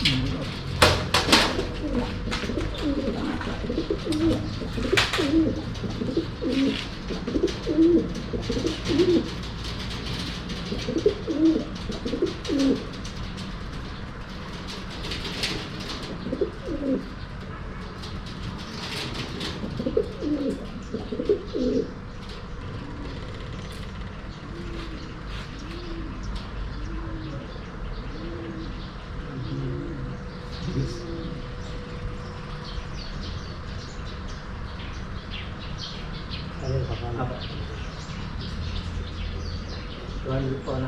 Apa? 200 po na.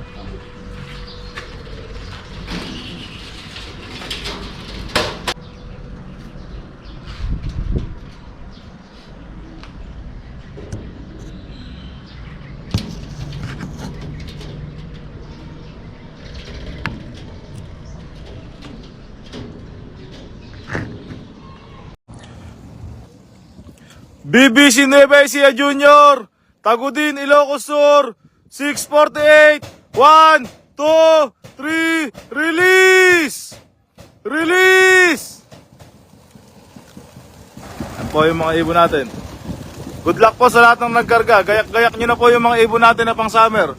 BBC Nueva Ecija Junior, Tagudin, Ilocos Sur, 648, 1, 2, 3, release! Release! Yan po yung mga ibon natin. Good luck po sa lahat ng nagkarga. Gayak-gayak nyo na po yung mga ibon natin na pang summer.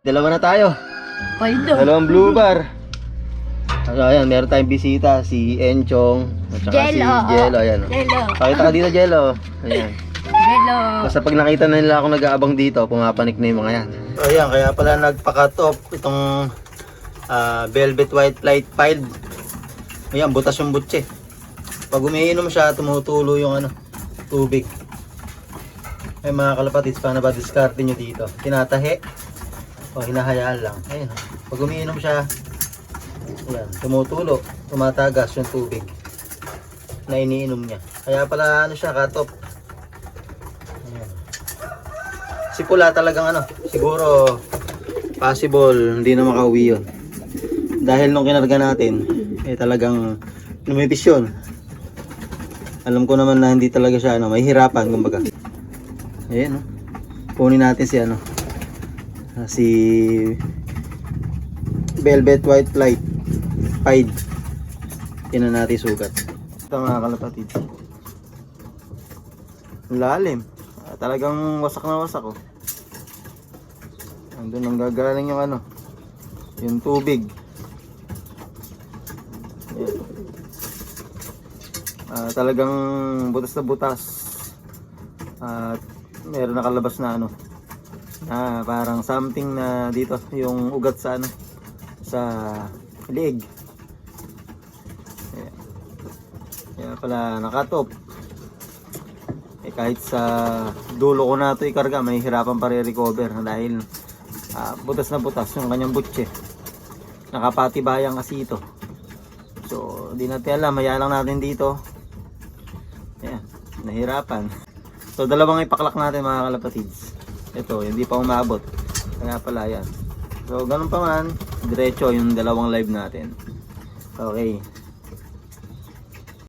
Dalawa na tayo. Pwede. Dalawang blue bar. Ano, ayan, meron tayong bisita, si Enchong, at saka si Jello, ayan. Jello. Pakita ka dito, Jello. Ayan. Jello. Basta pag nakita na nila ako nag-aabang dito, pumapanik na yung mga yan. So, ayan, kaya pala nagpa-cut off itong velvet white light piled. Ayan, butas yung butse. Pag umiinom siya, tumutulo yung tubig. Ay mga kalapatids, paano ba diskarte nyo dito? Tinatahi o hinahayaan lang. Ayun, pag umiinom siya, ayan, tumutulo, tumatagas yung tubig na iniinom niya. Kaya pala siya, cut off. Ayan. Si pula talagang siguro possible hindi na makauwi yun. Dahil nung kinarga natin, talagang lumipis yun. Alam ko naman na hindi talaga siya may hirapan kumbaga. Ayan, no? Kunin natin si si Velvet White Flight Pied. Tingnan natin sugat. Ito mga kalapatid. Lalim. Talagang wasak na wasak, oh. Andun ang gagaling yung yung tubig. Ayan. Talagang butas na butas. At meron nakalabas na parang something na dito yung ugat sa sa leg. Ayan. Kaya pala nakatop. Kahit sa dulo ko na ito ikarga, may hirapan pa re-recover dahil butas na butas yung kanyang butse. Nakapatibayang kasi ito. So, di natin alam, hayaan lang natin dito. Ayan, nahirapan. So, dalawang ipaklak natin mga kalapatids. Ito, hindi pa umabot. Kaya pala yan. So, ganun pa man, diretso yung dalawang live natin. Okay.